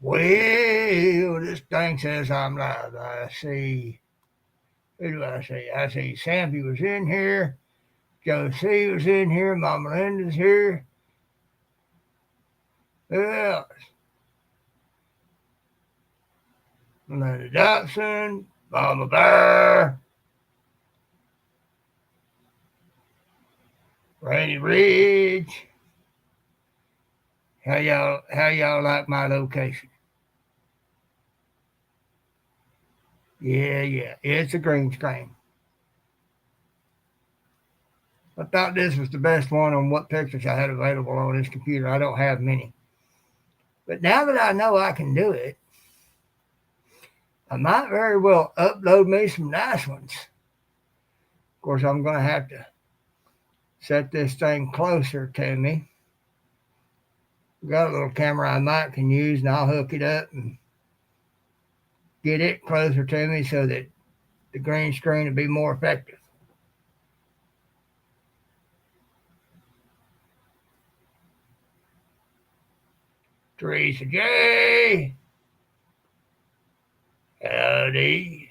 Well, this thing says I'm live. I see. Who do I see? I see Sampy was in here. Josie was in here. Mama Linda's here. Who else? Linda Dobson. Mama Bear. Randy Ridge. How y'all like my location? Yeah. It's a green screen. I thought this was the best one on what pictures I had available on this computer. I don't have many. But now that I know I can do it, I might very well upload me some nice ones. Of course, I'm going to have to set this thing closer to me. Got a little camera I might can use, and I'll hook it up and get it closer to me so that the green screen will be more effective. Teresa J. Howdy.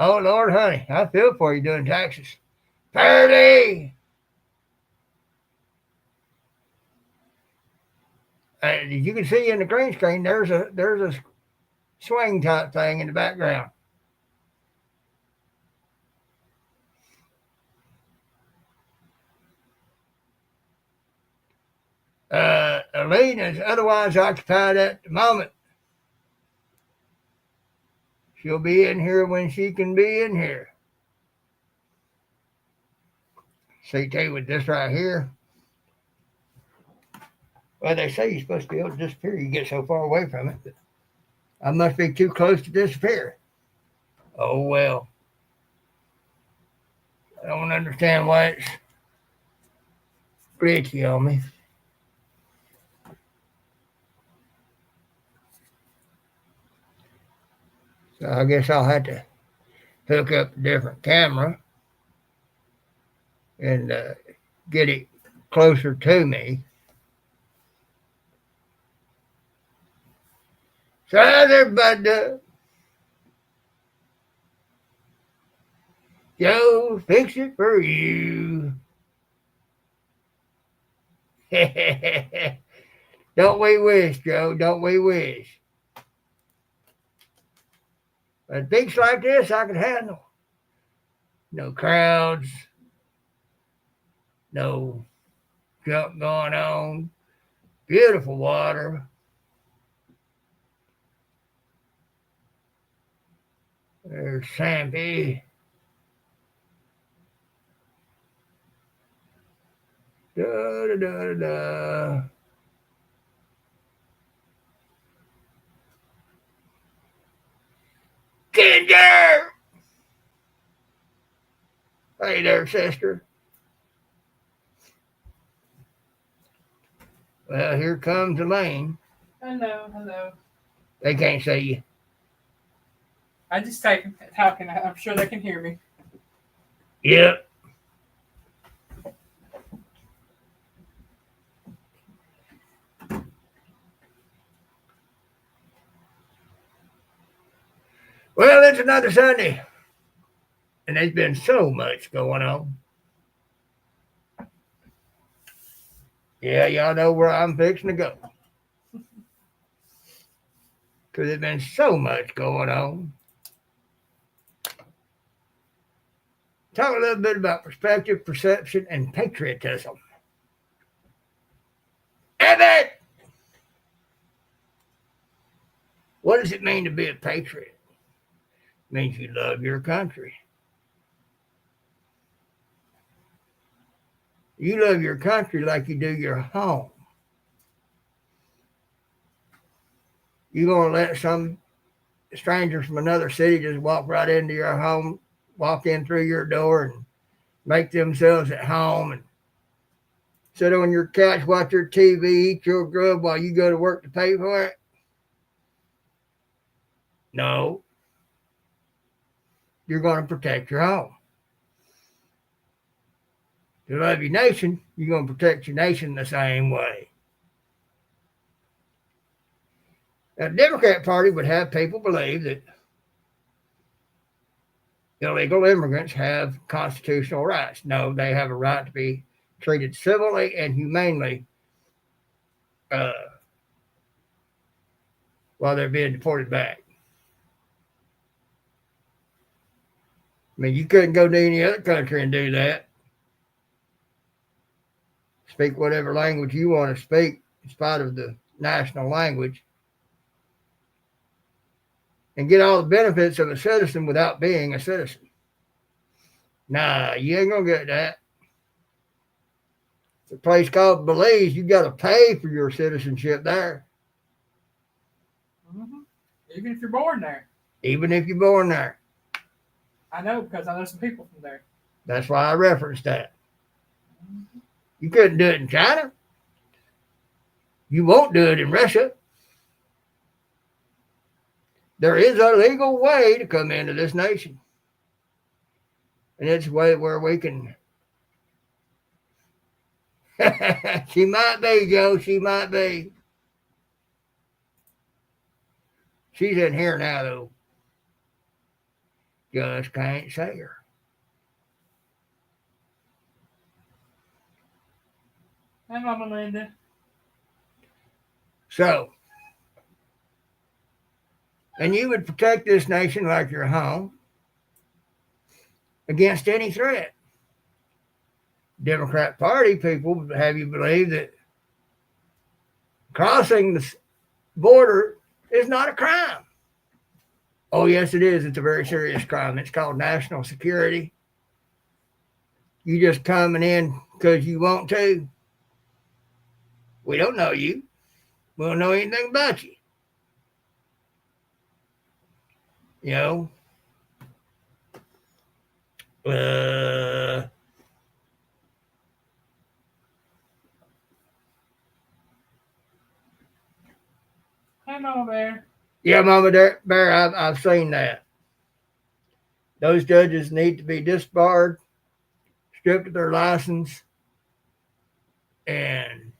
Oh, Lord, honey, I feel for you doing taxes. 30. You can see in the green screen there's a swing type thing in the background. Aline is otherwise occupied at the moment. She'll be in here when she can be in here. CT with this right here. Well, they say you're supposed to be able to disappear. You get so far away from it. But I must be too close to disappear. Oh, well. I don't understand why it's glitchy on me. So I guess I'll have to hook up a different camera and get it closer to me. So how's everybody doing? Joe, fix it for you. Don't we wish, Joe? Don't we wish? But things like this I can handle. No crowds, no junk going on. Beautiful water. There's Sampy. Da, da, da, da. Ginger! Hey there, sister. Well, here comes Elaine. Hello. They can't see you. I just talking. I'm sure they can hear me. Yep. Well, it's another Sunday, and there's been so much going on. Yeah, y'all know where I'm fixing to go. Because there's been so much going on. Talk a little bit about perspective, perception, and patriotism. Evan! What does it mean to be a patriot? It means you love your country. You love your country like you do your home. You gonna let some stranger from another city just walk right into your home, walk in through your door and make themselves at home and sit on your couch, watch your TV, eat your grub while you go to work to pay for it? No. You're going to protect your home. To love your nation, you're going to protect your nation the same way. Now, the Democrat Party would have people believe that illegal immigrants have constitutional rights. No, they have a right to be treated civilly and humanely uh, while they're being deported back. I mean, you couldn't go to any other country and do that. Speak whatever language you want to speak in spite of the national language and get all the benefits of a citizen without being a citizen. Nah, you ain't going to get that. It's a place called Belize. You got to pay for your citizenship there. Mm-hmm. Even if you're born there. Even if you're born there. I know because I know some people from there. That's why I referenced that. Mm-hmm. You couldn't do it in China. You won't do it in Russia. There is a legal way to come into this nation. And it's a way where we can. She might be, Joe. She might be. She's in here now, though. Just can't say her. Hi, Mama Linda. So, and you would protect this nation like your home against any threat. Democrat Party people have you believe that crossing the border is not a crime. Oh, yes, it is. It's a very serious crime. It's called national security. You just coming in because you want to. We don't know you. We don't know anything about you. You know? Hey, Mama Bear. Yeah, Mama Bear, I've seen that. Those judges need to be disbarred, stripped of their license, and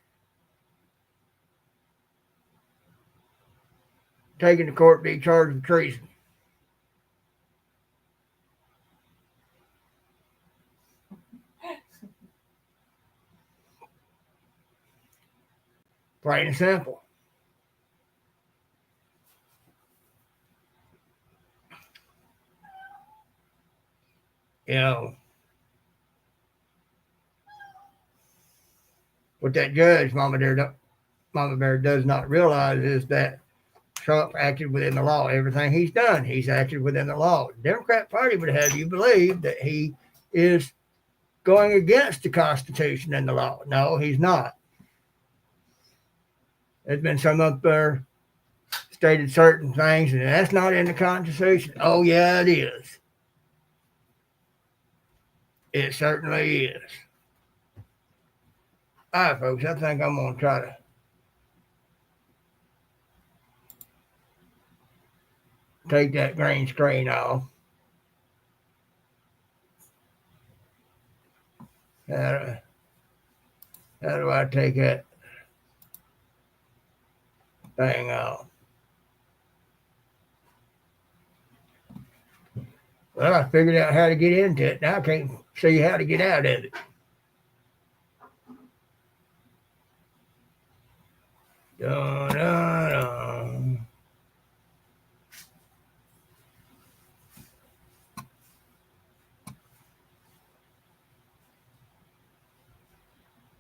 taken to court to be charged with treason. Plain and simple. You know, what that judge, Mama Bear does not realize is that Trump acted within the law. Everything he's done, he's acted within the law. The Democrat Party would have you believe that he is going against the Constitution and the law. No, he's not. There's been some up there stated certain things, and that's not in the Constitution. Oh, yeah, it is. It certainly is. All right, folks, I think I'm going to try to take that green screen off. How do I take that thing off? Well, I figured out how to get into it. Now I can't see how to get out of it. Dun, dun, dun.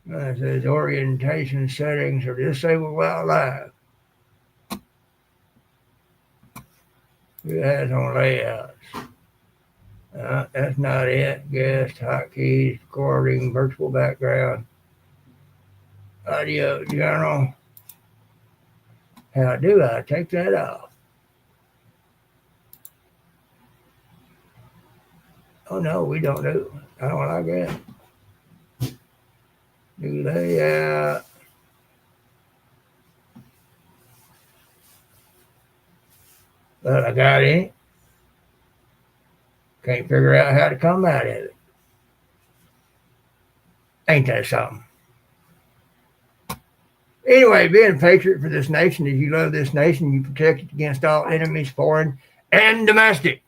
It says orientation settings are disabled while live. It has on layouts. That's not it. Guest, hotkeys, recording, virtual background, audio journal. How do I take that off? Oh no, we don't do. I don't like that. New layout. But I got in it. Can't figure out how to come out of it. Ain't that something? Anyway, being a patriot for this nation is you love this nation, you protect it against all enemies, foreign and domestic.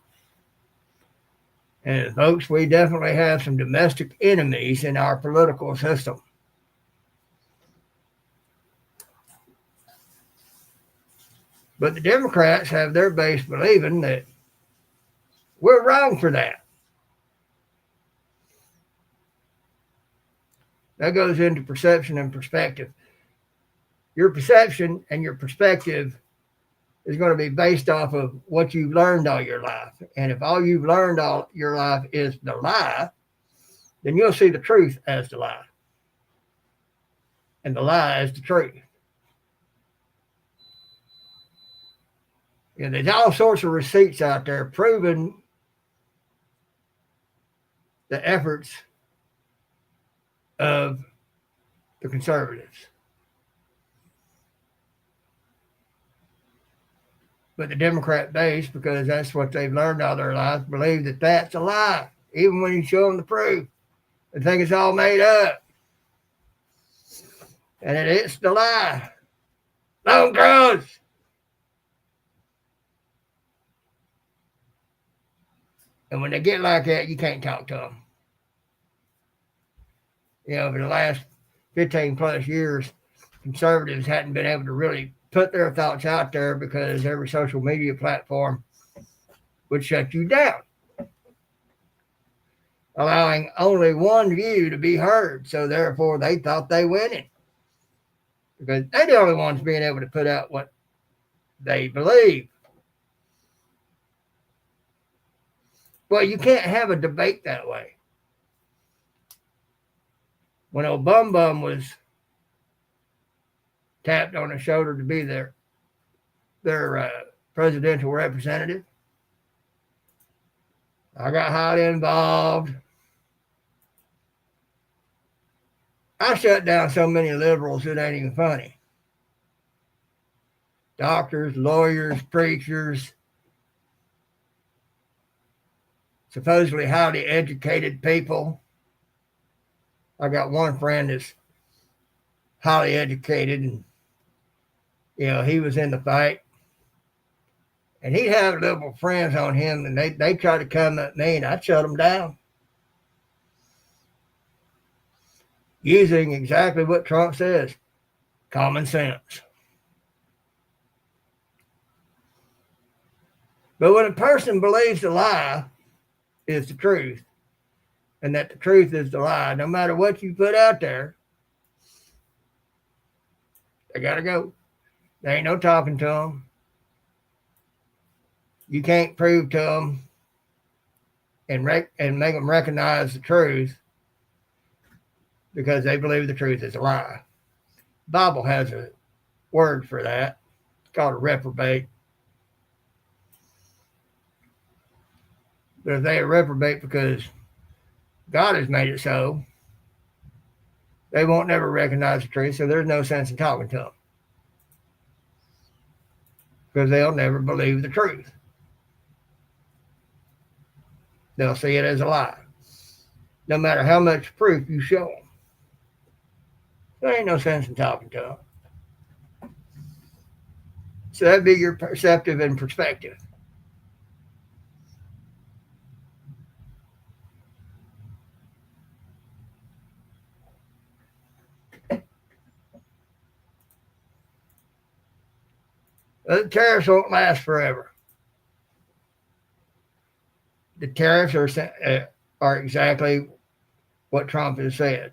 And folks, we definitely have some domestic enemies in our political system. But the Democrats have their base believing that we're wrong for that. That goes into perception and perspective. Your perception and your perspective is going to be based off of what you've learned all your life. And if all you've learned all your life is the lie, then you'll see the truth as the lie. And the lie is the truth. And there's all sorts of receipts out there proving the efforts of the conservatives. But the Democrat base, because that's what they've learned all their lives, believe that that's a lie. Even when you show them the proof, they think it's all made up. And it's the lie. Long cross. And when they get like that, you can't talk to them. You know, for the last 15 plus years, conservatives hadn't been able to really put their thoughts out there because every social media platform would shut you down, allowing only one view to be heard. So therefore, they thought they winning because they're the only ones being able to put out what they believe. Well, you can't have a debate that way. When old Bum Bum was tapped on the shoulder to be their presidential representative, I got highly involved. I shut down so many liberals it ain't even funny. Doctors, lawyers, preachers, supposedly highly educated people. I got one friend that's highly educated, and you know, he was in the fight. And he'd have liberal friends on him, and they try to come at me, and I'd shut them down. Using exactly what Trump says, common sense. But when a person believes the lie is the truth, and that the truth is the lie, no matter what you put out there, they got to go. There ain't no talking to them. You can't prove to them and make them recognize the truth because they believe the truth is a lie. The Bible has a word for that. It's called a reprobate. But if they are reprobate because God has made it so, they won't never recognize the truth, so there's no sense in talking to them because they'll never believe the truth. They'll see it as a lie, no matter how much proof you show them. There ain't no sense in talking to them. So that'd be your perceptive and perspective. The tariffs won't last forever. The tariffs are exactly what Trump has said.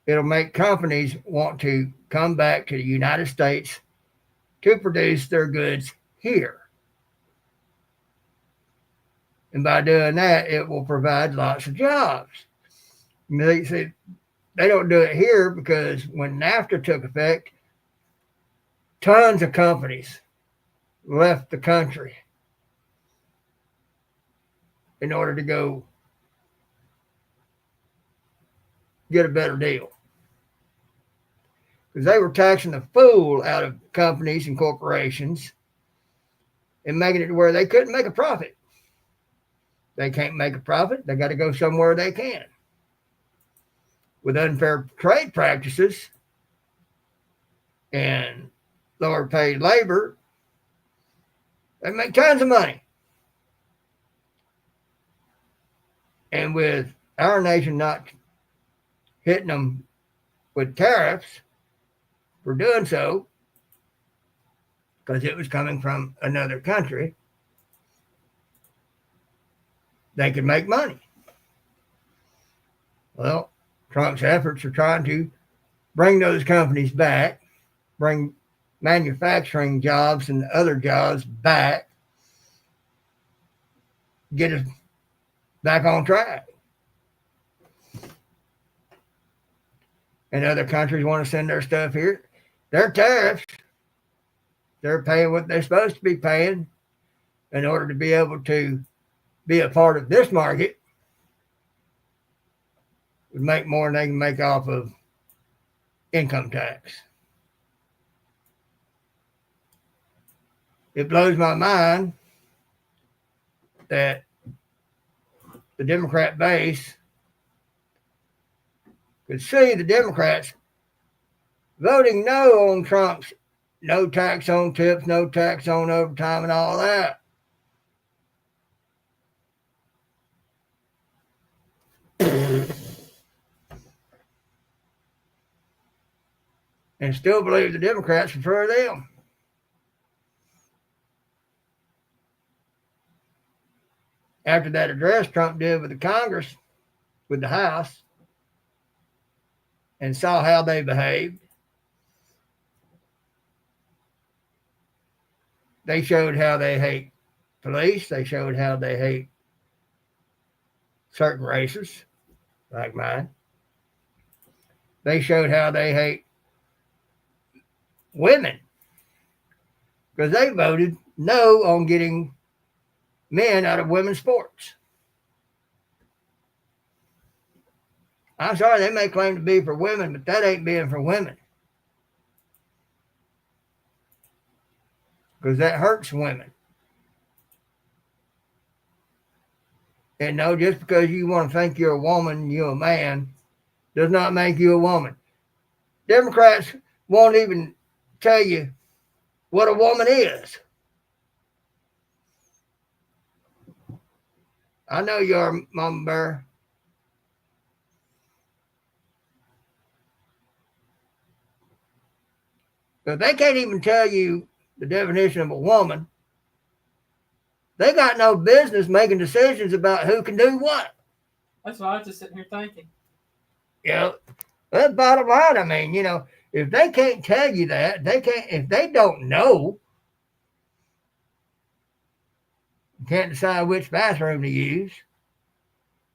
It'll make companies want to come back to the United States to produce their goods here. And by doing that, it will provide lots of jobs. They don't do it here because when NAFTA took effect, tons of companies left the country in order to go get a better deal. because they were taxing the fool out of companies and corporations and making it to where they couldn't make a profit. They can't make a profit. They got to go somewhere they can. With unfair trade practices and lower paid labor, they make tons of money. And with our nation not hitting them with tariffs for doing so, because it was coming from another country, they could make money. Well, Trump's efforts are trying to bring those companies back, bring manufacturing jobs and other jobs back, get us back on track. And other countries want to send their stuff here. Their tariffs, they're paying what they're supposed to be paying in order to be able to be a part of this market, would make more than they can make off of income tax. It blows my mind that the Democrat base could see the Democrats voting no on Trump's no tax on tips, no tax on overtime, and all that. And still believe the Democrats prefer them. After that address Trump did with the Congress, with the House, and saw how they behaved, they showed how they hate police. They showed how they hate certain races, like mine. They showed how they hate women, because they voted no on getting men out of women's sports. I'm sorry, they may claim to be for women, but that ain't being for women. Because that hurts women. And no, just because you want to think you're a woman, you're a man, does not make you a woman. Democrats won't even tell you what a woman is. I know you are, Mama Bear. But they can't even tell you the definition of a woman. They got no business making decisions about who can do what. That's what I was just sitting here thinking. That's bottom line. I mean, if they can't tell you that, they can't. If they don't know, can't decide which bathroom to use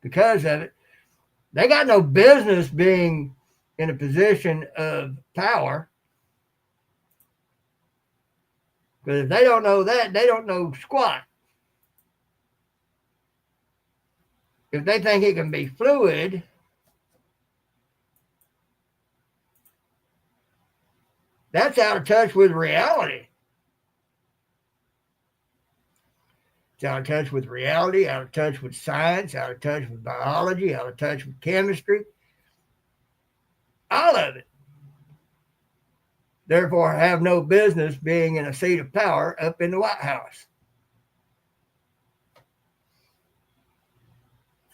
because of it, they got no business being in a position of power. Because if they don't know that, they don't know squat. If they think it can be fluid, that's out of touch with reality. It's out of touch with reality, out of touch with science, out of touch with biology, out of touch with chemistry. All of it. Therefore, have no business being in a seat of power up in the White House.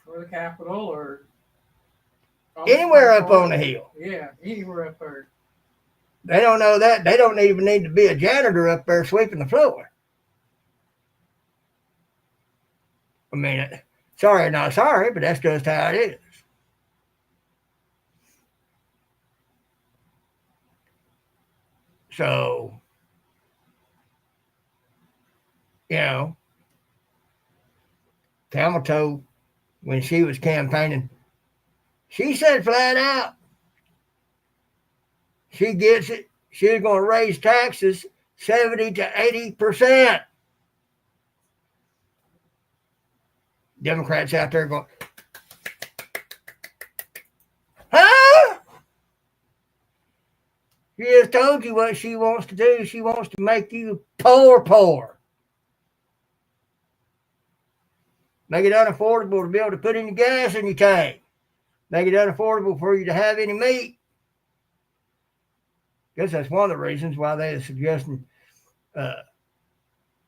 Or the Capitol, or anywhere up on the hill. Yeah, anywhere up there. They don't know that. They don't even need to be a janitor up there sweeping the floor. I mean, sorry, not sorry, but that's just how it is. So, Camel Toe, when she was campaigning, she said flat out, she gets it. She's going to raise taxes 70 to 80%. Democrats out there going, huh? She just told you what she wants to do. She wants to make you poor. Make it unaffordable to be able to put any gas in your tank. Make it unaffordable for you to have any meat. Guess that's one of the reasons why they're suggesting uh,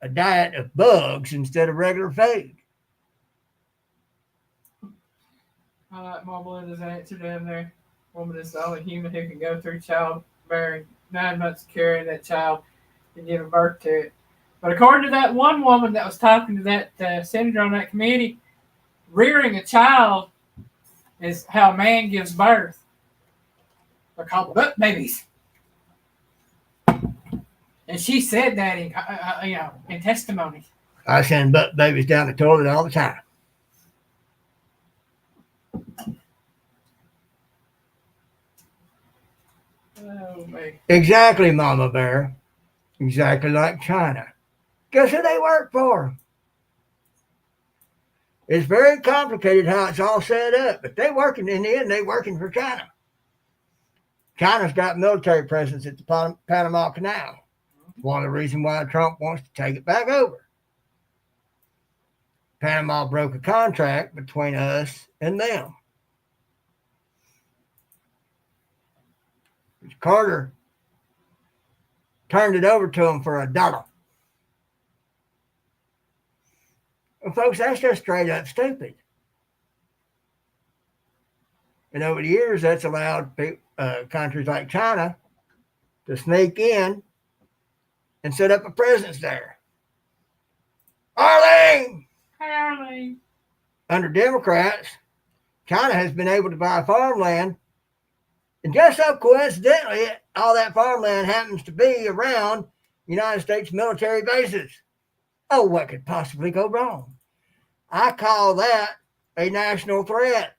a diet of bugs instead of regular food. I like my Melinda's answer down there. Woman is the only human who can go through childbearing, 9 months of carrying that child and giving birth to it. But according to that one woman that was talking to that senator on that committee, rearing a child is how a man gives birth. They're called butt babies. And she said that in testimony. I send butt babies down the toilet all the time. Oh, man. Exactly, Mama Bear. Exactly like China. Guess who they work for? It's very complicated how it's all set up, but they working in the end. They working for China. China's got military presence at the Panama Canal. One of the reasons why Trump wants to take it back over. Panama broke a contract between us and them. Carter turned it over to them for $1. Well, folks, that's just straight up stupid. And over the years, that's allowed countries like China to sneak in and set up a presence there. Arlene! Hey, Arlene. Under Democrats, China has been able to buy farmland. And just so coincidentally, all that farmland happens to be around United States military bases. Oh, what could possibly go wrong? I call that a national threat.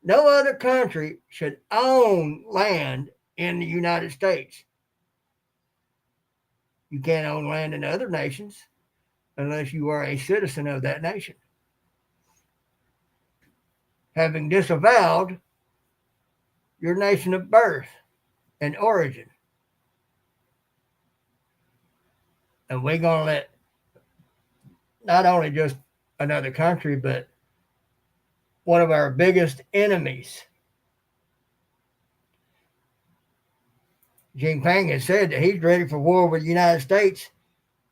No other country should own land in the United States. You can't own land in other nations unless you are a citizen of that nation, having disavowed your nation of birth and origin. And we're going to let not only just another country, but one of our biggest enemies. Jinping has said that he's ready for war with the United States,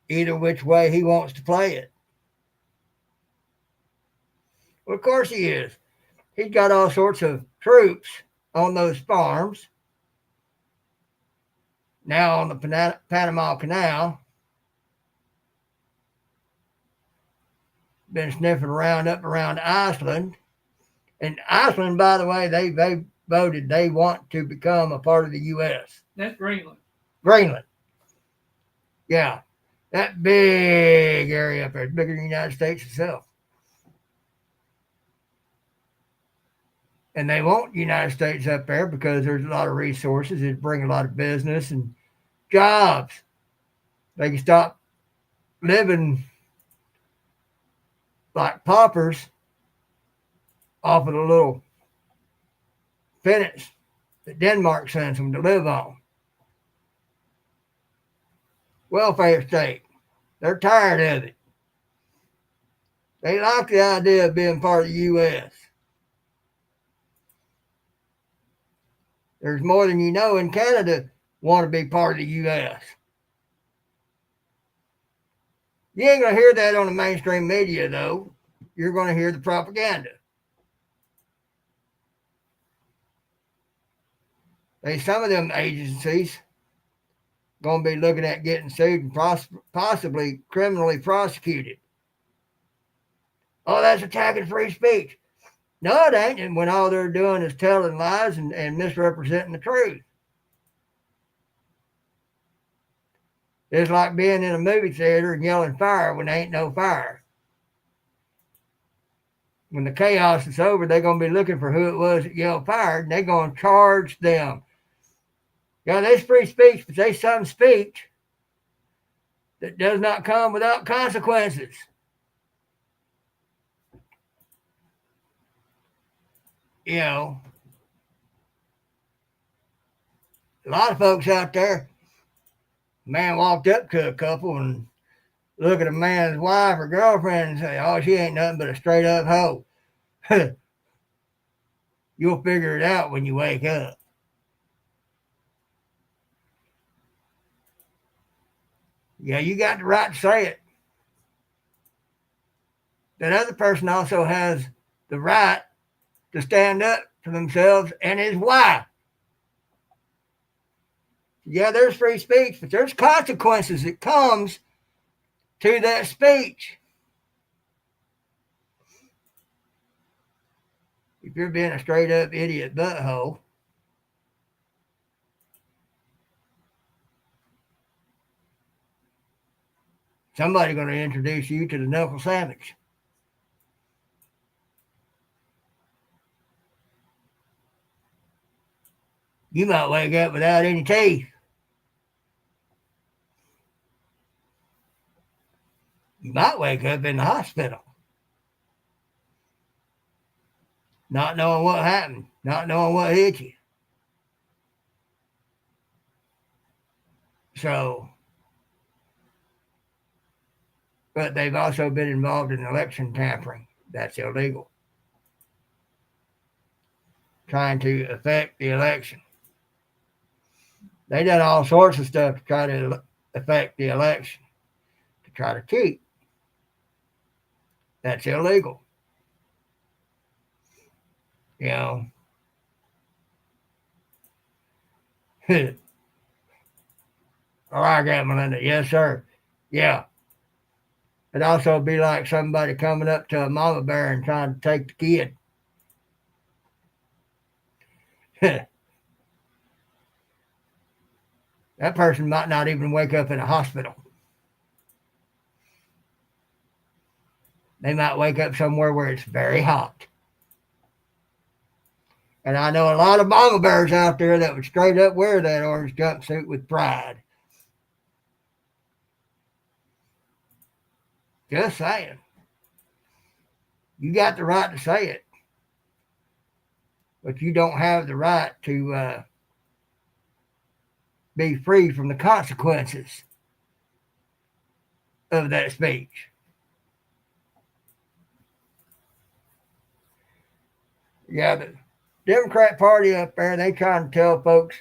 either which way he wants to play it. Well, of course he is. He's got all sorts of troops on those farms. Now on the Panama Canal. Been sniffing around up around Iceland. And Iceland, by the way, they voted they want to become a part of the U.S. That's Greenland. Greenland. Yeah. That big area up there is bigger than the United States itself. And they want the United States up there because there's a lot of resources. It brings a lot of business and jobs. They can stop living like paupers off of the little peanuts that Denmark sends them to live on. Welfare state. They're tired of it. They like the idea of being part of the U.S. There's more than you know in Canada want to be part of the U.S. You ain't going to hear that on the mainstream media, though. You're going to hear the propaganda. Some of them agencies going to be looking at getting sued and possibly criminally prosecuted. Oh, that's attacking free speech. No, it ain't. And when all they're doing is telling lies and misrepresenting the truth. It's like being in a movie theater and yelling fire when there ain't no fire. When the chaos is over, they're going to be looking for who it was that yelled fire, and they're going to charge them. Yeah, there's free speech, but there's some speech that does not come without consequences. You know, a lot of folks out there, a man walked up to a couple and look at a man's wife or girlfriend and say, "Oh, she ain't nothing but a straight up hoe." You'll figure it out when you wake up. Yeah, you got the right to say it. That other person also has the right to stand up for themselves and his wife. Yeah, there's free speech, but there's consequences that comes to that speech. If you're being a straight up idiot butthole, somebody's going to introduce you to the knuckle sandwich. You might wake up without any teeth. You might wake up in the hospital. Not knowing what happened, not knowing what hit you. So, but they've also been involved in election tampering. That's illegal. Trying to affect the election. They done all sorts of stuff to try to affect the election, to try to cheat. That's illegal. You know. All right, Grant Melinda. Yes, sir. Yeah. It'd also be like somebody coming up to a mama bear and trying to take the kid. That person might not even wake up in a hospital. They might wake up somewhere where it's very hot. And I know a lot of mama bears out there that would straight up wear that orange jumpsuit with pride. Just saying. You got the right to say it. But you don't have the right to be free from the consequences of that speech. Yeah, the Democrat Party up there, they trying to tell folks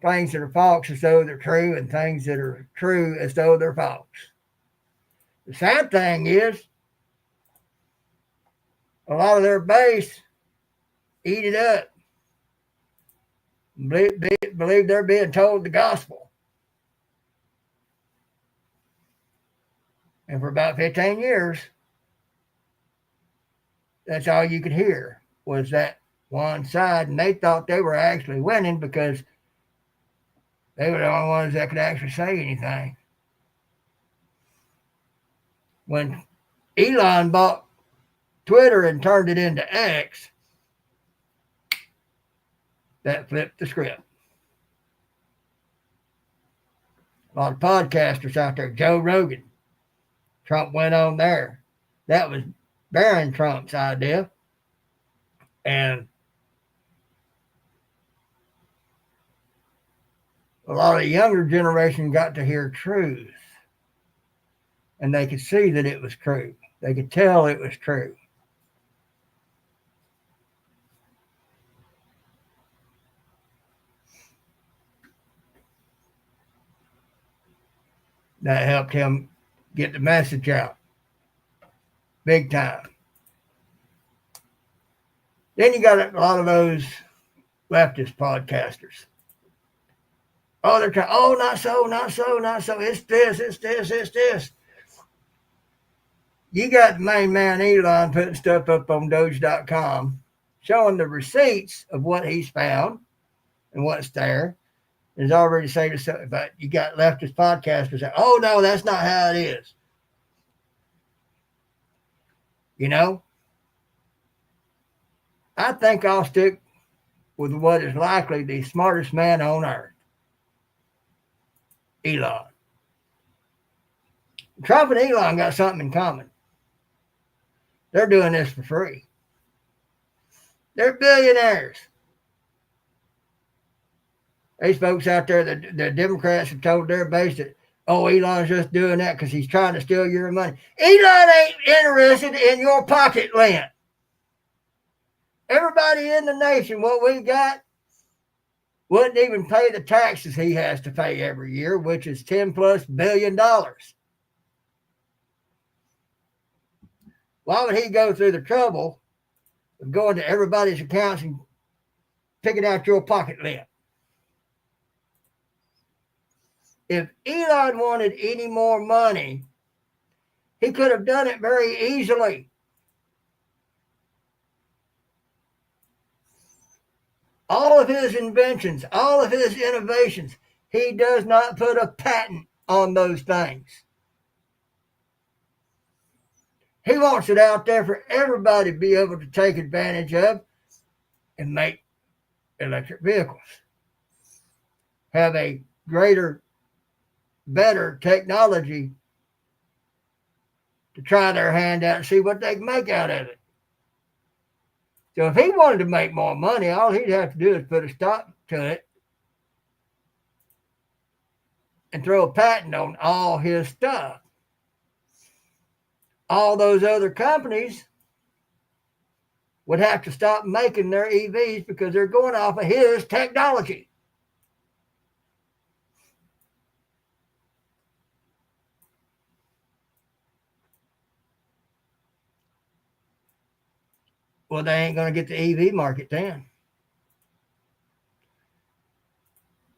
things that are false as though they're true and things that are true as though they're false. The sad thing is, a lot of their base eat it up. Believe they're being told the gospel. And for about 15 years, that's all you could hear was that one side. And they thought they were actually winning because they were the only ones that could actually say anything. When Elon bought Twitter and turned it into X, that flipped the script. A lot of podcasters out there. Joe Rogan. Trump went on there. That was Barron Trump's idea. And a lot of the younger generation got to hear truth. And they could see that it was true. They could tell it was true. That helped him get the message out. Big time. Then you got a lot of those leftist podcasters. Oh, they're trying, oh, not so, not so, not so. It's this, it's this, it's this. You got the main man Elon putting stuff up on Doge.com, showing the receipts of what he's found and what's there. There's already saying something, but you got leftist podcasters saying, oh, no, that's not how it is. You know? I think I'll stick with what is likely the smartest man on earth, Elon. Trump and Elon got something in common. They're doing this for free. They're billionaires. These folks out there, the Democrats have told their base that, oh, Elon's just doing that because he's trying to steal your money. Elon ain't interested in your pocket lint. Everybody in the nation, what we got, wouldn't even pay the taxes he has to pay every year, which is $10+ billion. Why would he go through the trouble of going to everybody's accounts and picking out your pocket lint? If Elon wanted any more money, he could have done it very easily. All of his inventions, all of his innovations, he does not put a patent on those things. He wants it out there for everybody to be able to take advantage of and make electric vehicles. Have a greater, better technology to try their hand out and see what they can make out of it. So if he wanted to make more money, all he'd have to do is put a stop to it and throw a patent on all his stuff. All those other companies would have to stop making their EVs because they're going off of his technology. Well, they ain't going to get the EV market then.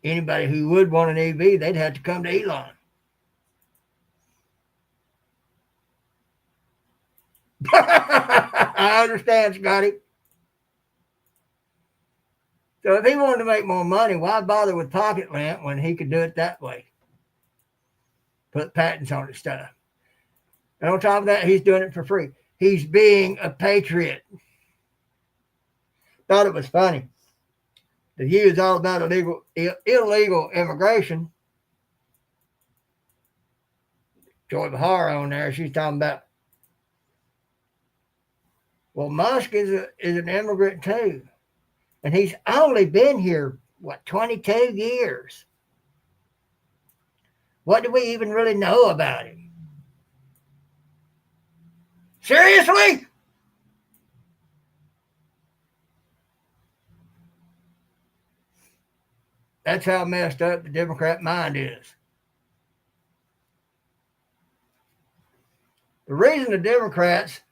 Anybody who would want an EV, they'd have to come to Elon. I understand, Scotty. So if he wanted to make more money, why bother with pocket lint when he could do it that way? Put patents on his stuff. And on top of that, he's doing it for free. He's being a patriot. Thought it was funny. The view is all about illegal immigration. Joy Behar on there, she's talking about, well, Musk is an immigrant too. And he's only been here, 22 years. What do we even really know about him? Seriously? That's how messed up the Democrat mind is. The reason the Democrats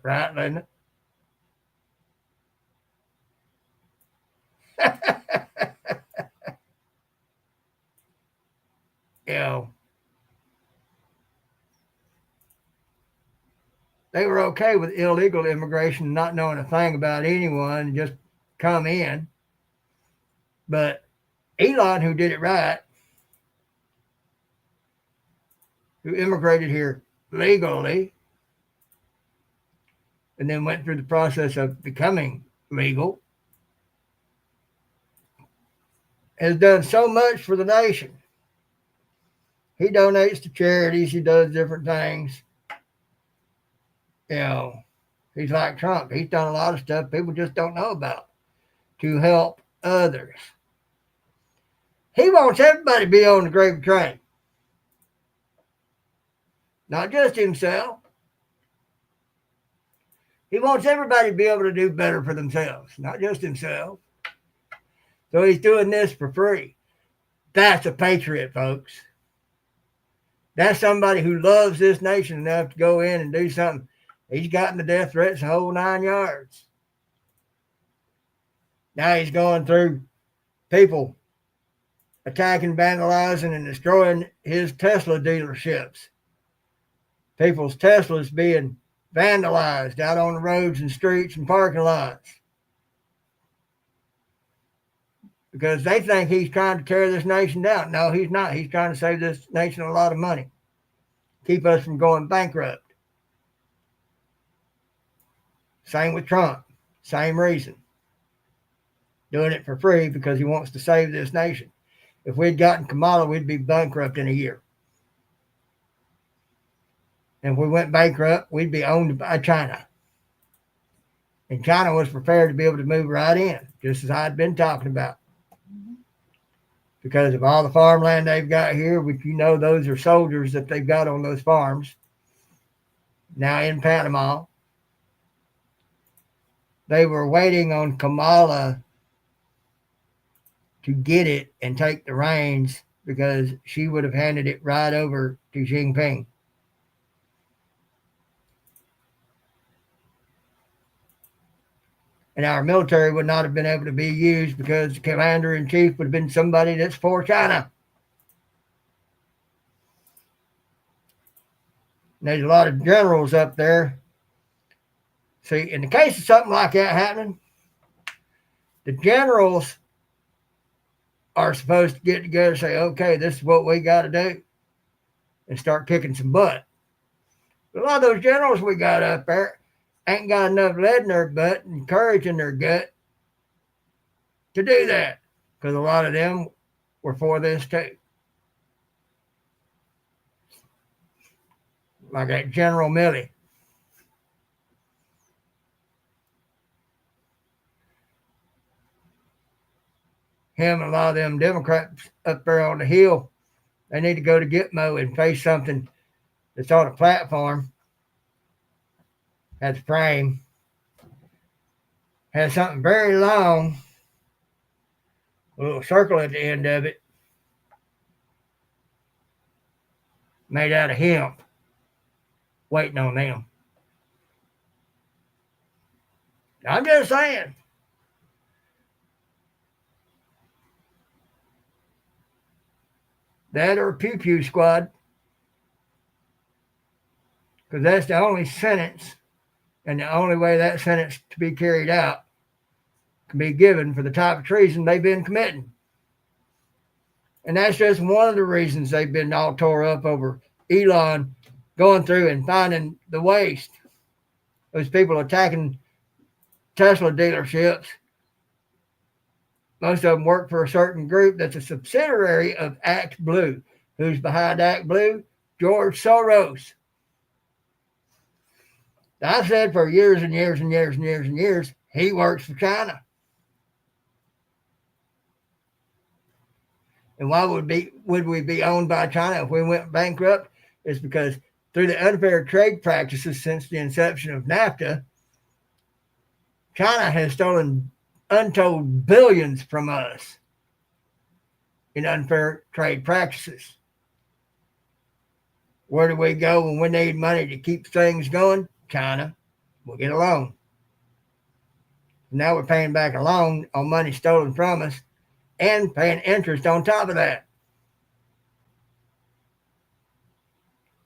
right, isn't it? They were okay with illegal immigration, not knowing a thing about anyone, just come in. But Elon, who did it right, who immigrated here legally, and then went through the process of becoming legal, has done so much for the nation. He donates to charities. He does different things. He's like Trump. He's done a lot of stuff people just don't know about to help others. He wants everybody to be on the gravy train. Not just himself. He wants everybody to be able to do better for themselves, not just himself. So he's doing this for free. That's a patriot, folks. That's somebody who loves this nation enough to go in and do something. He's gotten the death threats the whole 9 yards. Now he's going through people attacking, vandalizing, and destroying his Tesla dealerships. People's Teslas being vandalized out on the roads and streets and parking lots. Because they think he's trying to tear this nation down. No, he's not. He's trying to save this nation a lot of money. Keep us from going bankrupt. Same with Trump. Same reason. Doing it for free because he wants to save this nation. If we'd gotten Kamala, we'd be bankrupt in a year. And if we went bankrupt, we'd be owned by China. And China was prepared to be able to move right in, just as I'd been talking about. Because of all the farmland they've got here, which those are soldiers that they've got on those farms. Now in Panama, they were waiting on Kamala to get it and take the reins because she would have handed it right over to Xi Jinping. And our military would not have been able to be used because the commander-in-chief would have been somebody that's for China. And there's a lot of generals up there. See, in the case of something like that happening, the generals are supposed to get together and say, okay, this is what we got to do, and start kicking some butt. But a lot of those generals we got up there ain't got enough lead in their butt and courage in their gut to do that, because a lot of them were for this too. Like that General Milley. Him and a lot of them Democrats up there on the Hill, they need to go to Gitmo and face something that's on a platform, has a frame, has something very long, a little circle at the end of it, made out of hemp, waiting on them. I'm just saying. That or Pew Pew Squad. Because that's the only sentence and the only way that sentence to be carried out can be given for the type of treason they've been committing. And that's just one of the reasons they've been all tore up over Elon going through and finding the waste. Those people attacking Tesla dealerships. Most of them work for a certain group that's a subsidiary of Act Blue. Who's behind Act Blue? George Soros. I've said for years and years and years and years and years, he works for China. And why would we be owned by China if we went bankrupt? It's because through the unfair trade practices since the inception of NAFTA, China has stolen untold billions from us in unfair trade practices. Where do we go when we need money to keep things going? China. We'll get a loan. Now we're paying back a loan on money stolen from us and paying interest on top of that.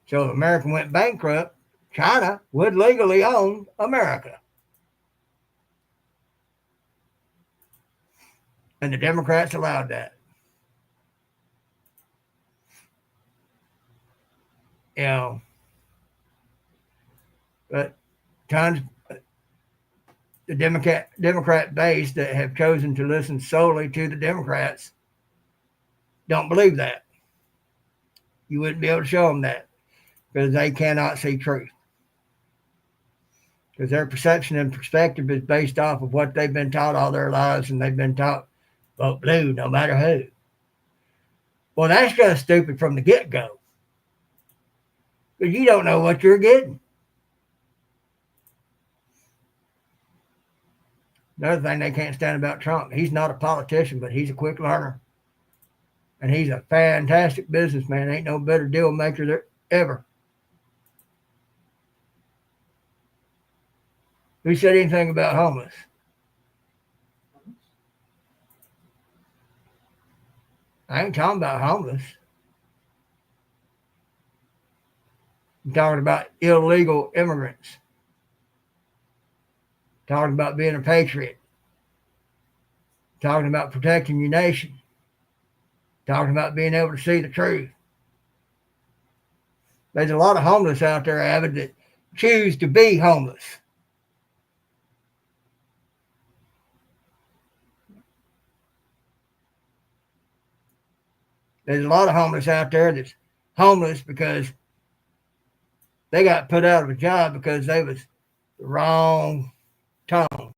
So if America went bankrupt, China would legally own America. And the Democrats allowed that. But tons the Democrat base that have chosen to listen solely to the Democrats don't believe that. You wouldn't be able to show them that because they cannot see truth. Because their perception and perspective is based off of what they've been taught all their lives, and they've been taught vote blue no matter who. Well, that's just stupid from the get-go. Because you don't know what you're getting. Another thing they can't stand about Trump, he's not a politician, but he's a quick learner. And he's a fantastic businessman. Ain't no better deal maker there ever. Who said anything about homeless? I ain't talking about homeless. I'm talking about illegal immigrants. Talking about being a patriot. Talking about protecting your nation. Talking about being able to see the truth. There's a lot of homeless out there, Avid, that choose to be homeless. There's a lot of homeless out there that's homeless because they got put out of a job because they was the wrong tone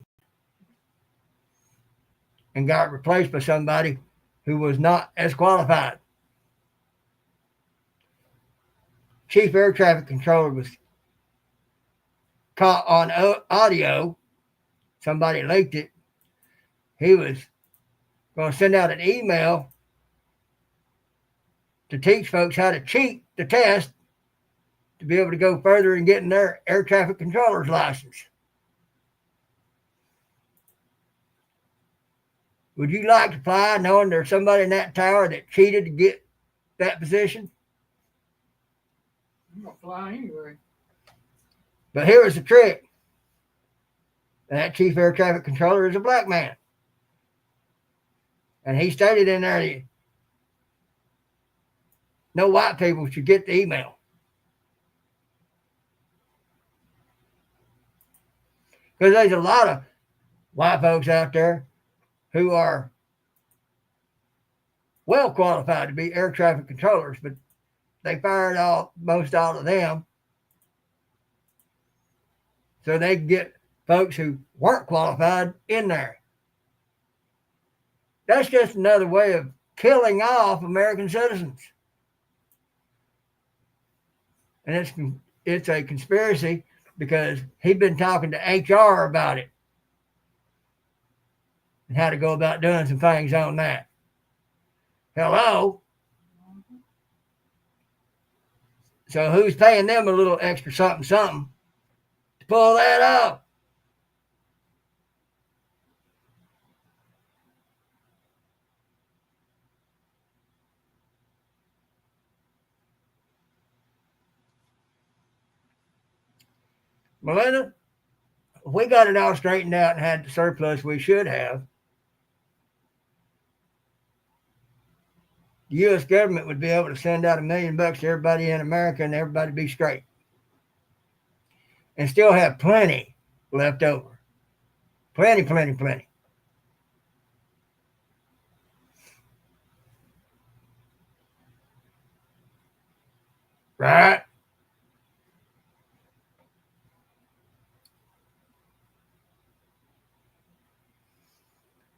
and got replaced by somebody who was not as qualified. Chief air traffic controller was caught on audio. Somebody leaked it. He was going to send out an email to teach folks how to cheat the test to be able to go further in getting their air traffic controller's license. Would you like to fly knowing there's somebody in that tower that cheated to get that position? I'm going to fly anyway. But here was the trick. That chief air traffic controller is a black man. And he stated in there that no white people should get the email. Because there's a lot of white folks out there who are well qualified to be air traffic controllers, but they fired most all of them so they could get folks who weren't qualified in there. That's just another way of killing off American citizens. And it's a conspiracy because he'd been talking to HR about it and how to go about doing some things on that. Hello? So who's paying them a little extra something to pull that off? Melinda, if we got it all straightened out and had the surplus we should have, the U.S. government would be able to send out $1 million to everybody in America and everybody be straight. And still have plenty left over. Plenty. Right?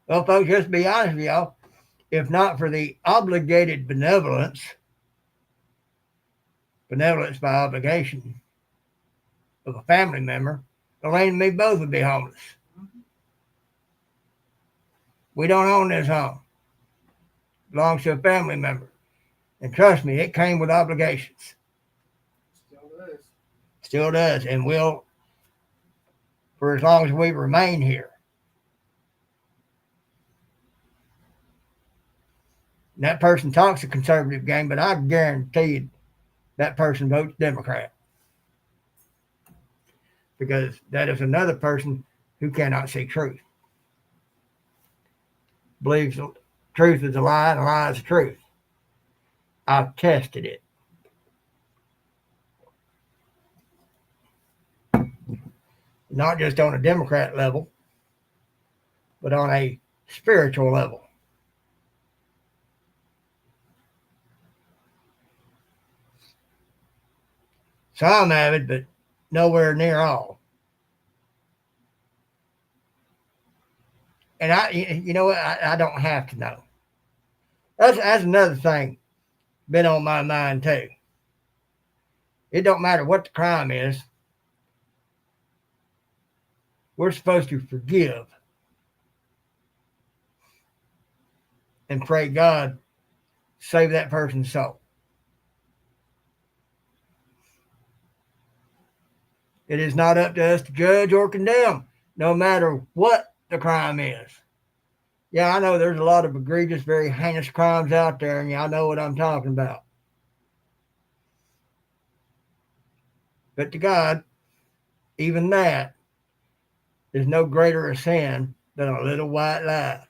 Well, folks, just to be honest with y'all, if not for the obligated benevolence by obligation of a family member, Elaine and me both would be homeless. We don't own this home. It belongs to a family member. And trust me, it came with obligations. Still does. And will for as long as we remain here. And that person talks a conservative game, but I guarantee you that person votes Democrat. Because that is another person who cannot see truth. Believes truth is a lie and a lie is the truth. I've tested it. Not just on a Democrat level, but on a spiritual level. Some have it, but nowhere near all. And you know what? I don't have to know. That's another thing been on my mind too. It don't matter what the crime is. We're supposed to forgive and pray God save that person's soul. It is not up to us to judge or condemn, no matter what the crime is. Yeah, I know there's a lot of egregious, very heinous crimes out there, and y'all know what I'm talking about. But to God, even that is no greater a sin than a little white lie.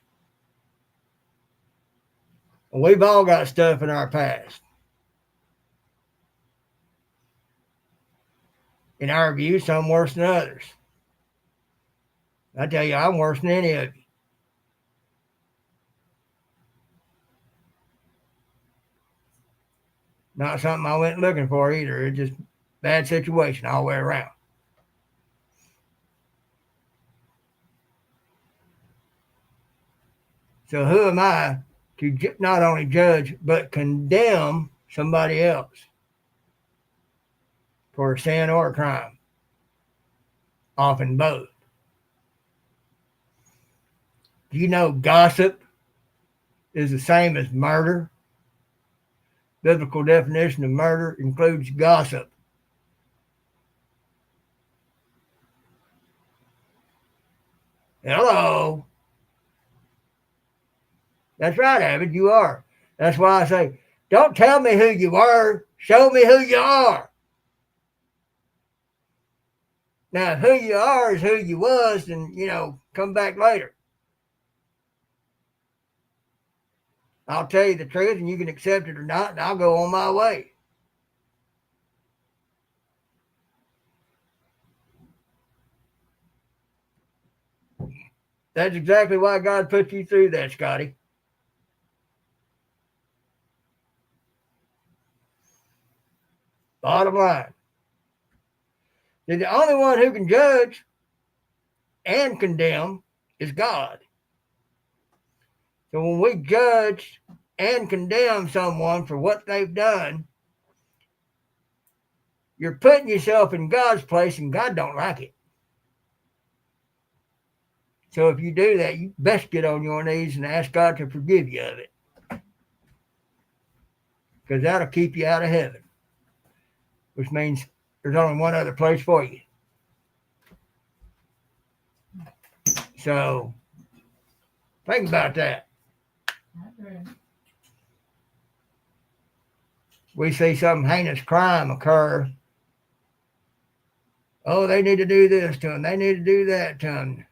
And we've all got stuff in our past. In our view, some worse than others. I tell you, I'm worse than any of you. Not something I went looking for either. It's just bad situation all the way around. So who am I to not only judge but condemn somebody else for a sin or a crime? Often both. Do you know gossip is the same as murder? Biblical definition of murder includes gossip. Hello. That's right, Abbott, you are. That's why I say, don't tell me who you were, show me who you are. Now, who you are is who you was, and, come back later. I'll tell you the truth, and you can accept it or not, and I'll go on my way. That's exactly why God put you through that, Scotty. Bottom line. The only one who can judge and condemn is God. So when we judge and condemn someone for what they've done, you're putting yourself in God's place, and God don't like it. So if you do that, you best get on your knees and ask God to forgive you of it. Because that'll keep you out of heaven. Which means there's only one other place for you. So think about that. Okay. We see some heinous crime occur. Oh, they need to do this to them. They need to do that to them.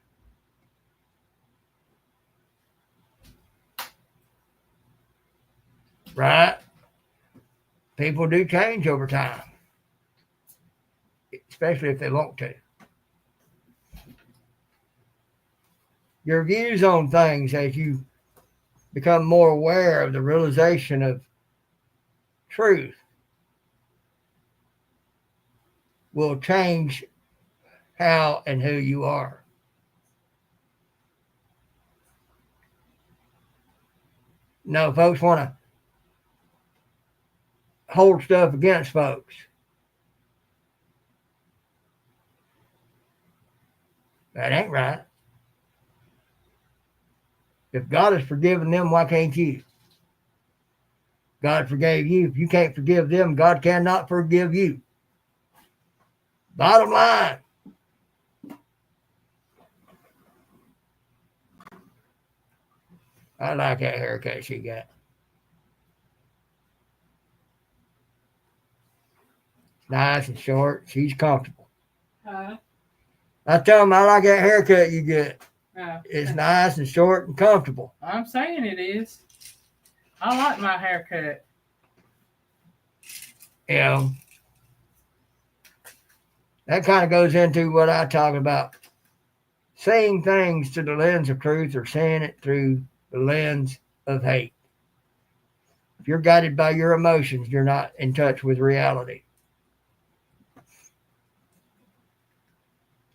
Right? People do change over time. Especially if they want to. Your views on things as you become more aware of the realization of truth will change how and who you are. No, folks want to hold stuff against folks. That ain't right. If God has forgiven them, why can't you? God forgave you. If you can't forgive them, God cannot forgive you. Bottom line. I like that haircut she got. It's nice and short. She's comfortable. I tell them I like that haircut you get. It's nice and short and comfortable. I'm saying it is. I like my haircut. That kind of goes into what I talk about. Seeing things through the lens of truth or seeing it through the lens of hate. If you're guided by your emotions, you're not in touch with reality.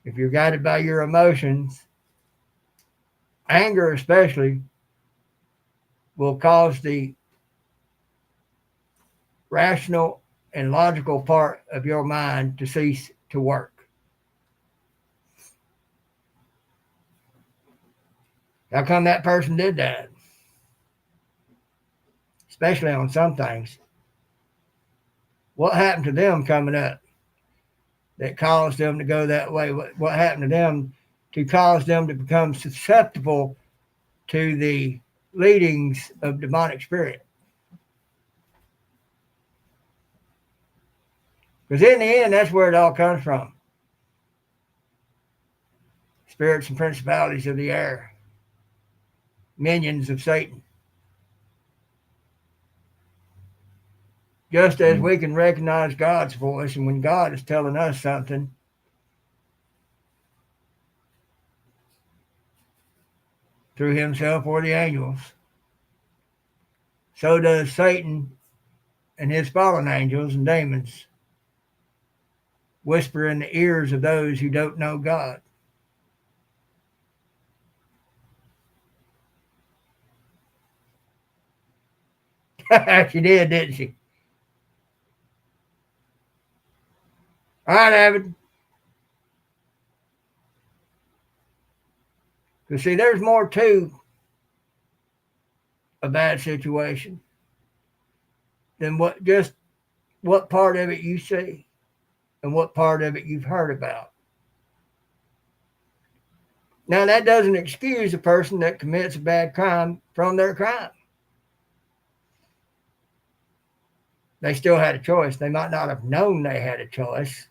If you're guided by your emotions, anger especially will cause the rational and logical part of your mind to cease to work. How come that person did that? Especially on some things. What happened to them coming up that caused them to go that way? What happened to them to cause them to become susceptible to the leadings of demonic spirit? Because in the end, that's where it all comes from. Spirits and principalities of the air. Minions of Satan. Just as we can recognize God's voice, and when God is telling us something, through himself or the angels, so does Satan and his fallen angels and demons whisper in the ears of those who don't know God. She did, didn't she? All right, Avid. Because, see, there's more to a bad situation than what part of it you see and what part of it you've heard about. Now, that doesn't excuse a person that commits a bad crime from their crime. They still had a choice. They might not have known they had a choice.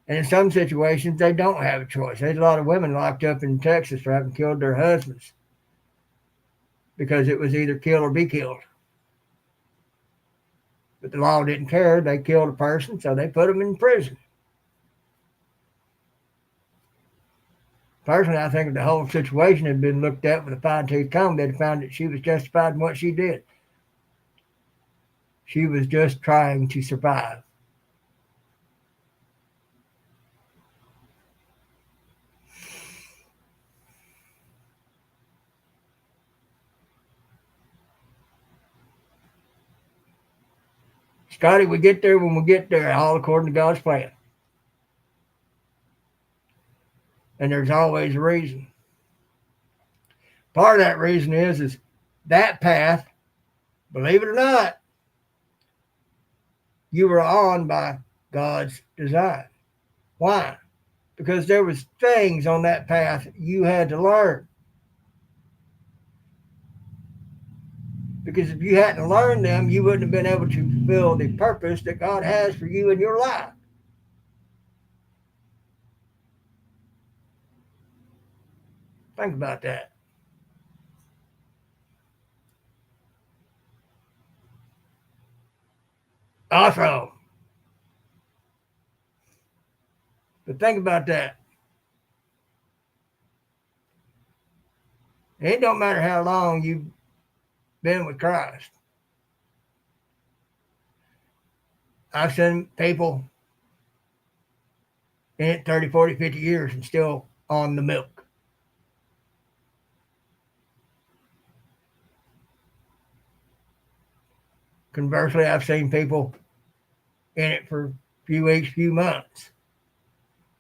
And in some situations, they don't have a choice. There's a lot of women locked up in Texas for having killed their husbands because it was either kill or be killed. But the law didn't care. They killed a person, so they put them in prison. Personally, I think if the whole situation had been looked at with a fine-tooth comb, they'd have found that she was justified in what she did. She was just trying to survive. Scotty, we get there when we get there, all according to God's plan. And there's always a reason. Part of that reason is that path, believe it or not, you were on by God's design. Why? Because there was things on that path you had to learn. Because if you hadn't learned them, you wouldn't have been able to fulfill the purpose that God has for you in your life. Think about that. Awesome. But think about that. It don't matter how long you've been with Christ. I've seen people in it 30, 40, 50 years and still on the milk. Conversely, I've seen people in it for a few weeks, few months,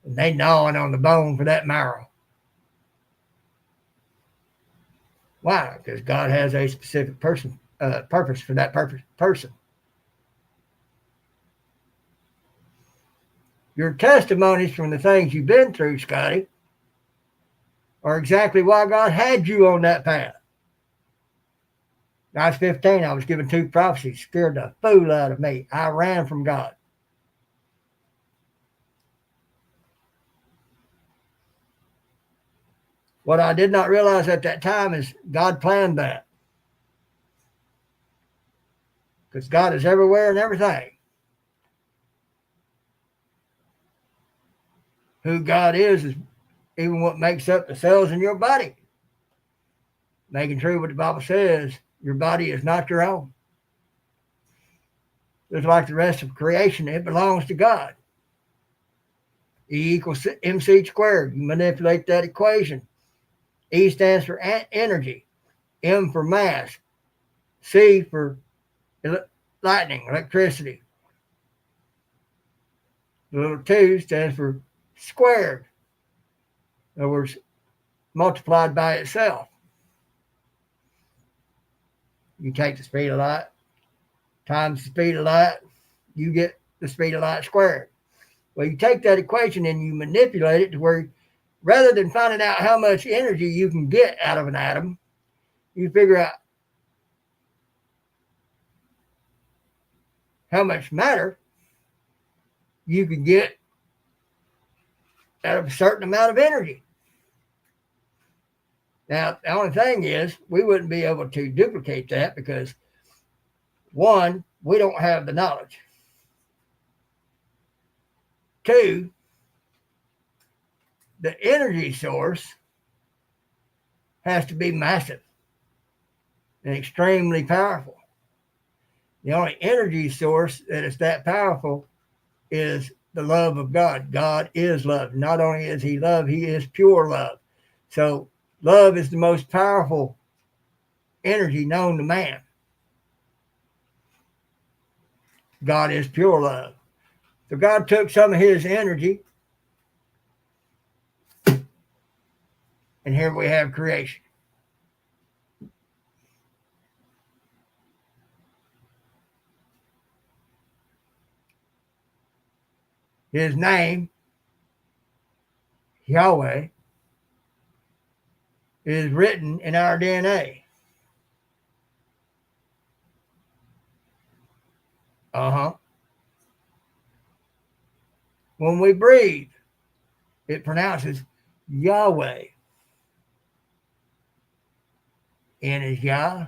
and they gnawing on the bone for that marrow. Why? Because God has a specific purpose for that person. Your testimonies from the things you've been through, Scotty, are exactly why God had you on that path. I was 15. I was given 2 prophecies. Scared the fool out of me. I ran from God. What I did not realize at that time is God planned that. Because God is everywhere and everything. Who God is even what makes up the cells in your body. Making true what the Bible says, your body is not your own. Just like the rest of creation, it belongs to God. E equals mc squared. You manipulate that equation. E stands for energy. M for mass. C for lightning, electricity. The little 2 stands for squared. In other words, multiplied by itself. You take the speed of light times the speed of light, you get the speed of light squared. Well, you take that equation and you manipulate it to where rather than finding out how much energy you can get out of an atom, you figure out how much matter you can get out of a certain amount of energy. Now, the only thing is we wouldn't be able to duplicate that because, one, we don't have the knowledge. 2, the energy source has to be massive and extremely powerful. The only energy source that is that powerful is the love of God. God is love. Not only is he love, he is pure love. So love is the most powerful energy known to man. God is pure love. So God took some of his energy, and here we have creation. His name, Yahweh, is written in our DNA. When we breathe, it pronounces Yahweh. In is Yah,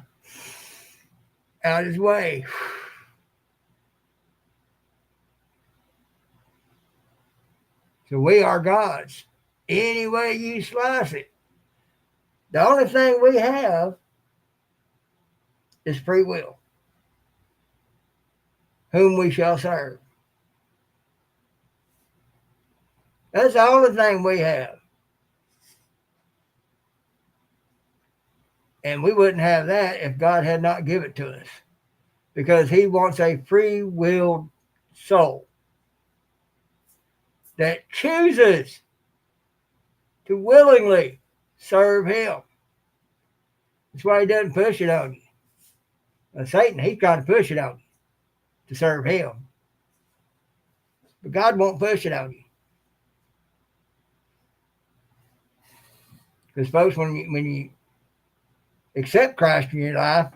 out is way. So we are God's. Any way you slice it. The only thing we have is free will. Whom we shall serve. That's the only thing we have. And we wouldn't have that if God had not given it to us. Because he wants a free-willed soul that chooses to willingly serve him. That's why he doesn't push it on you. Now, Satan, he's trying to push it on you to serve him. But God won't push it on you. Because folks, when you accept Christ in your life,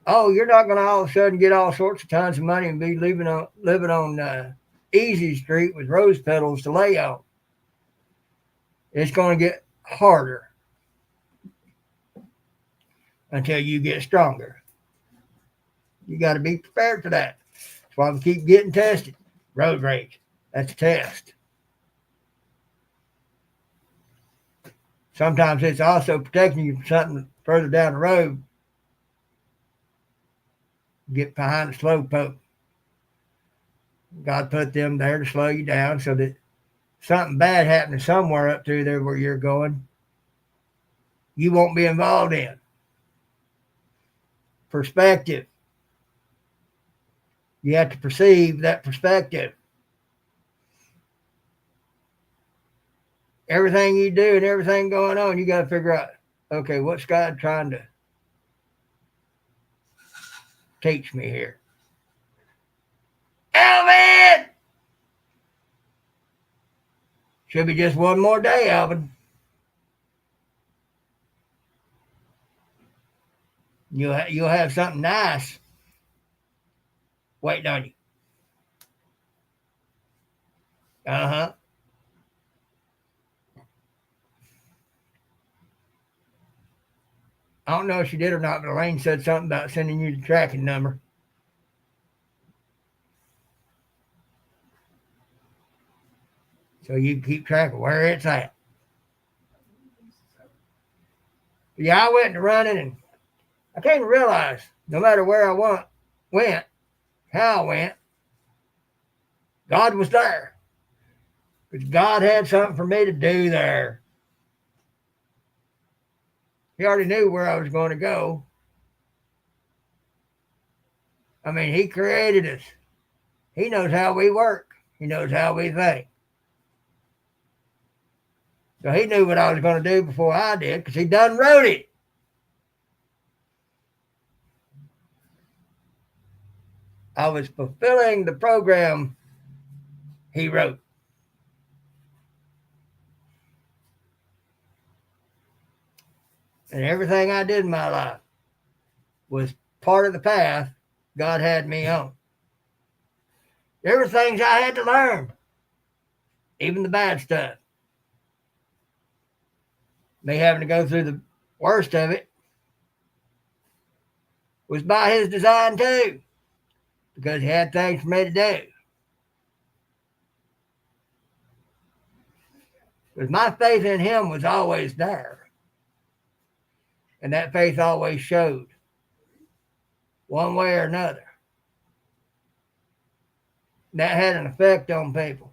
you're not going to all of a sudden get all sorts of tons of money and be living on Easy Street with rose petals to lay on. It's going to get harder until you get stronger. You got to be prepared for that. That's why we keep getting tested. Road rage, that's a test. Sometimes it's also protecting you from something further down the road. Get behind the slow poke. God put them there to slow you down so that something bad happening somewhere up through there where you're going, you won't be involved in. Perspective. You have to perceive that perspective. Everything you do and everything going on, you got to figure out, okay, what's God trying to teach me here? Alvin! Should be just one more day, Alvin. You'll have something nice waiting on you. I don't know if she did or not, but Elaine said something about sending you the tracking number. So you can keep track of where it's at. But yeah, I went running, and I came to realize no matter where I went, how I went, God was there. Because God had something for me to do there. He already knew where I was going to go. I mean, he created us. He knows how we work. He knows how we think. So he knew what I was going to do before I did because he done wrote it. I was fulfilling the program he wrote. And everything I did in my life was part of the path God had me on. There were things I had to learn, even the bad stuff. Me having to go through the worst of it was by his design too, because he had things for me to do. Because my faith in him was always there. And that faith always showed one way or another. And that had an effect on people.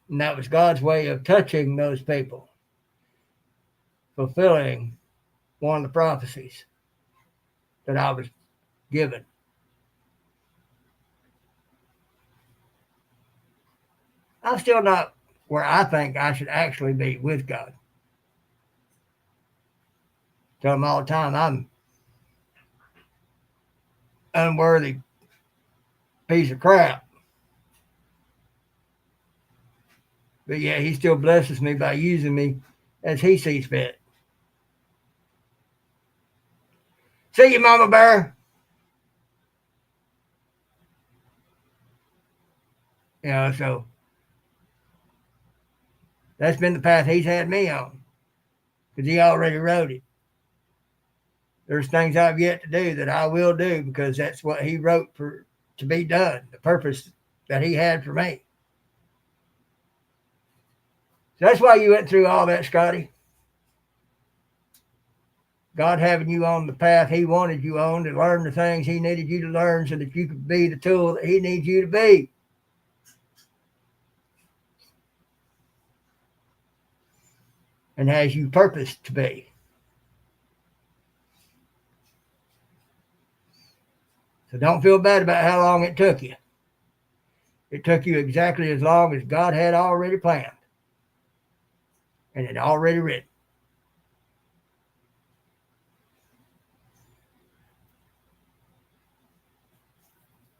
And that was God's way of touching those people, fulfilling one of the prophecies that I was given. I'm still not where I think I should actually be with God. Tell him all the time I'm unworthy piece of crap. But yeah, he still blesses me by using me as he sees fit. See you, Mama Bear. So that's been the path he's had me on because he already wrote it. There's things I've yet to do that I will do because that's what he wrote for to be done, the purpose that he had for me. So that's why you went through all that, Scotty. God having you on the path he wanted you on to learn the things he needed you to learn so that you could be the tool that he needs you to be. And has you purposed to be. So don't feel bad about how long it took you. It took you exactly as long as God had already planned and had already written.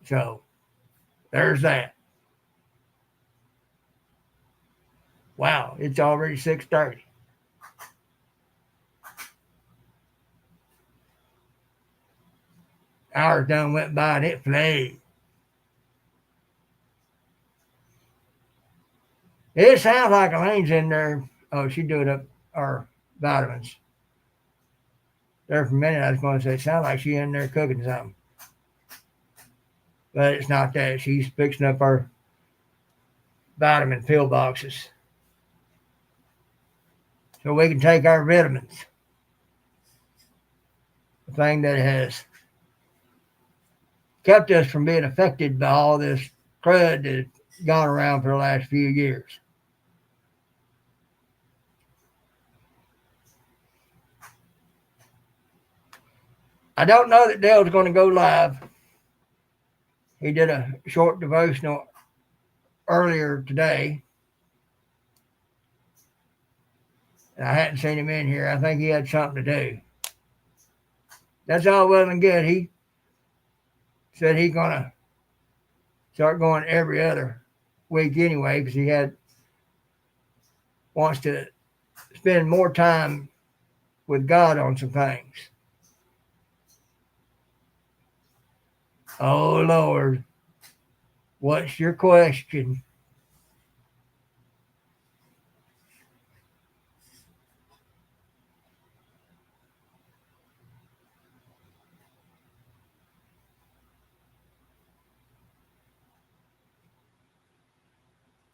So there's that. Wow, it's already 6:30. Hours done went by and it flew. It sounds like Elaine's in there. Oh, she's doing up our vitamins. There for a minute, I was going to say, it sounds like she's in there cooking something. But it's not that. She's fixing up our vitamin pill boxes so we can take our vitamins. The thing that has kept us from being affected by all this crud that's gone around for the last few years. I don't know that Dale's going to go live. He did a short devotional earlier today. And I hadn't seen him in here. I think he had something to do. That's all well and good. He said he's going to start going every other week anyway because he wants to spend more time with God on some things. Oh, Lord. What's your question?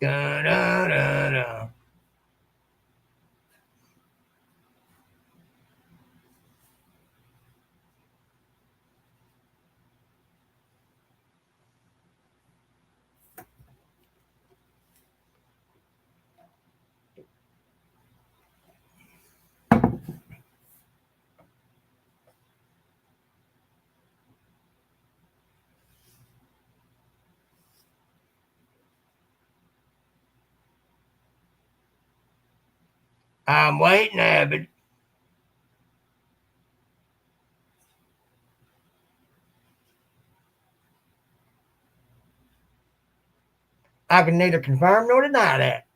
Da, da, da, da. I'm waiting, Abbott. I can neither confirm nor deny that.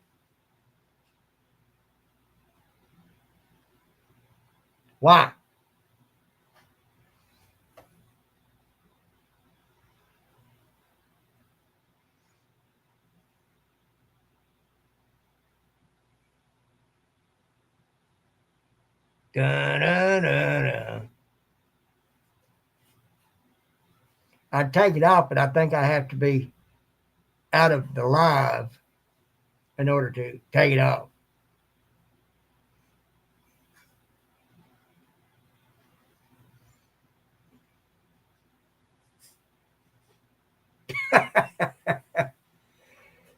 Why? Da, da, da, da. I'd take it off, but I think I have to be out of the live in order to take it off.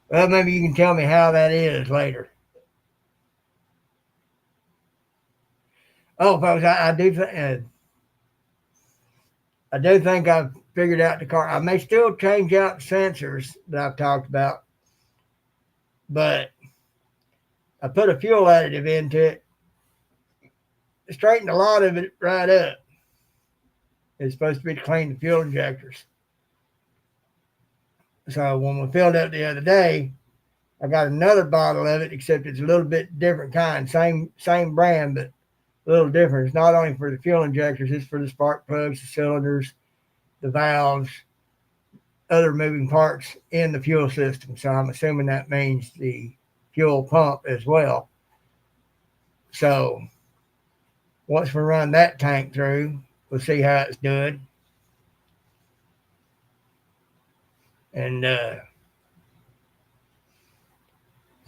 Well, maybe you can tell me how that is later. Oh, folks, I do think I've figured out the car. I may still change out sensors that I've talked about, but I put a fuel additive into it, straightened a lot of it right up. It's supposed to be to clean the fuel injectors. So when we filled up the other day, I got another bottle of it, except it's a little bit different kind. Same brand, but a little different. It's not only for the fuel injectors, it's for the spark plugs, the cylinders, the valves, other moving parts in the fuel system. So I'm assuming that means the fuel pump as well. So once we run that tank through, we'll see how it's doing. And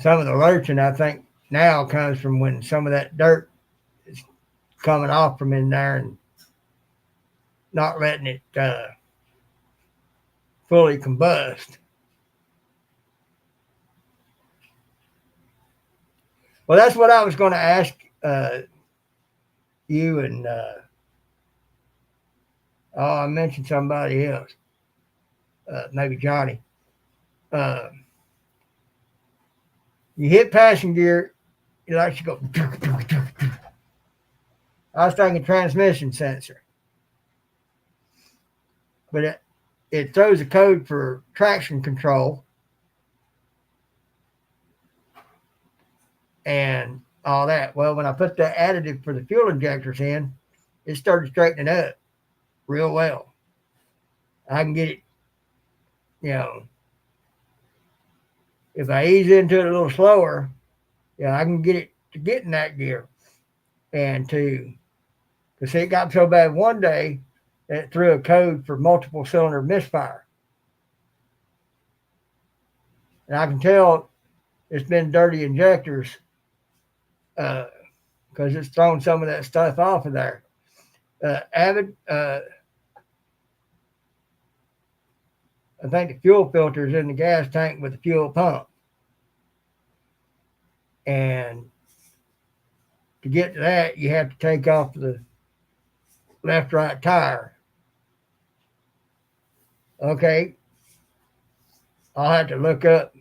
some of the lurching, I think, now comes from when some of that dirt is coming off from in there and not letting it fully combust. Well, that's what I was going to ask you and I mentioned somebody else, maybe Johnny. You hit passing gear, it likes to go. I was thinking transmission sensor, but it throws a code for traction control and all that. Well, when I put the additive for the fuel injectors in, it started straightening up real well. I can get it, if I ease into it a little slower, I can get it to get in that gear. And because it got so bad one day that it threw a code for multiple cylinder misfire. And I can tell it's been dirty injectors because it's thrown some of that stuff off of there. Avid, I think the fuel filter is in the gas tank with the fuel pump. And to get to that, you have to take off the left-right tire. Okay, I'll have to look up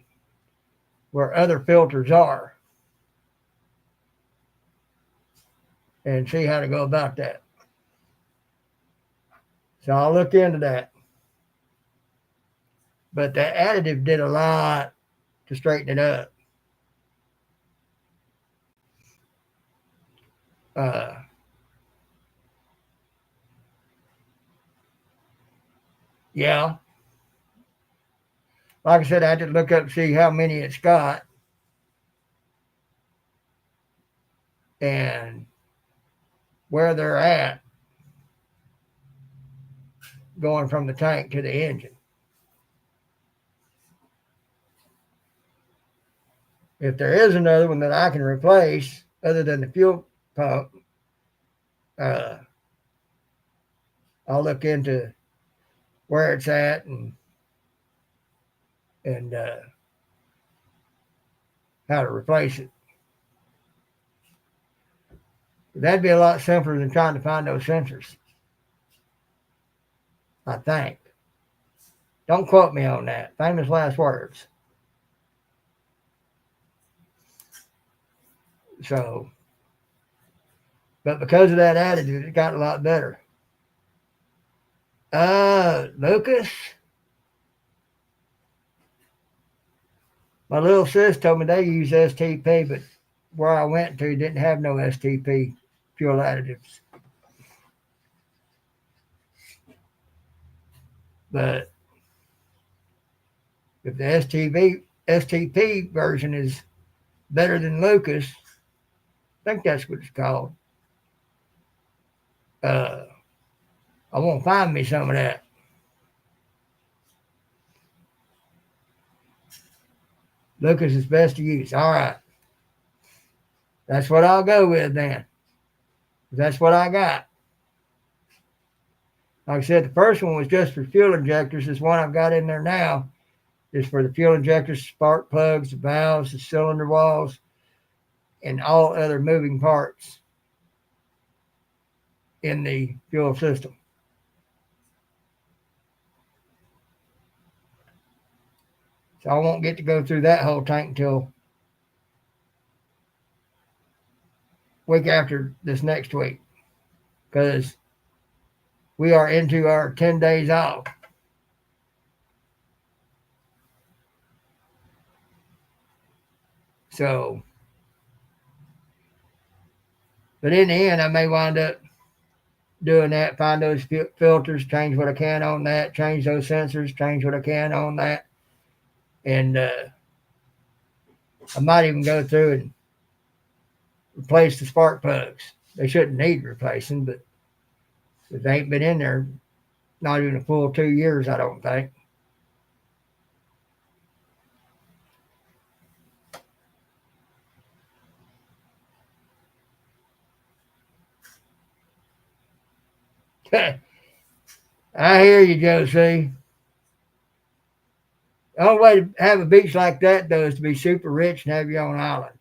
where other filters are and see how to go about that. So I'll look into that. But the additive did a lot to straighten it up. Yeah. Like I said, I had to look up and see how many it's got. And where they're at going from the tank to the engine. If there is another one that I can replace other than the fuel pump, I'll look into where it's at and how to replace it. That'd be a lot simpler than trying to find those sensors, I think. Don't quote me on that. Famous last words. So, but because of that attitude, it got a lot better. Lucas, my little sis told me they use STP, but where I went to didn't have no STP fuel additives. But if the STP version is better than Lucas, I think that's what it's called. I want to find me some of that. Lucas is best to use. All right. That's what I'll go with then. That's what I got. Like I said, the first one was just for fuel injectors. This one I've got in there now is for the fuel injectors, spark plugs, the valves, the cylinder walls, and all other moving parts in the fuel system. So I won't get to go through that whole tank until week after this next week, because we are into our 10 days off. So, but in the end, I may wind up doing that, find those filters, change what I can on that, change those sensors, change what I can on that. And I might even go through and replace the spark plugs. They shouldn't need replacing, but they ain't been in there not even a full 2 years, I don't think. I hear you, Josie. The only way to have a beach like that, though, is to be super rich and have your own island.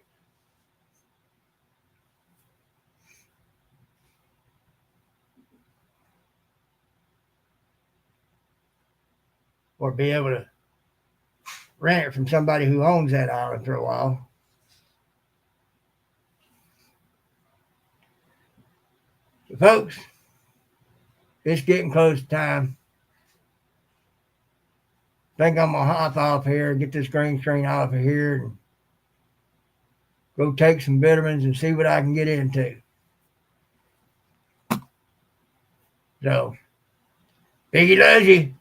Or be able to rent it from somebody who owns that island for a while. So, folks, it's getting close to time. I think I'm going to hop off here, get this green screen off of here, and go take some vitamins and see what I can get into. So, Piggy loves you.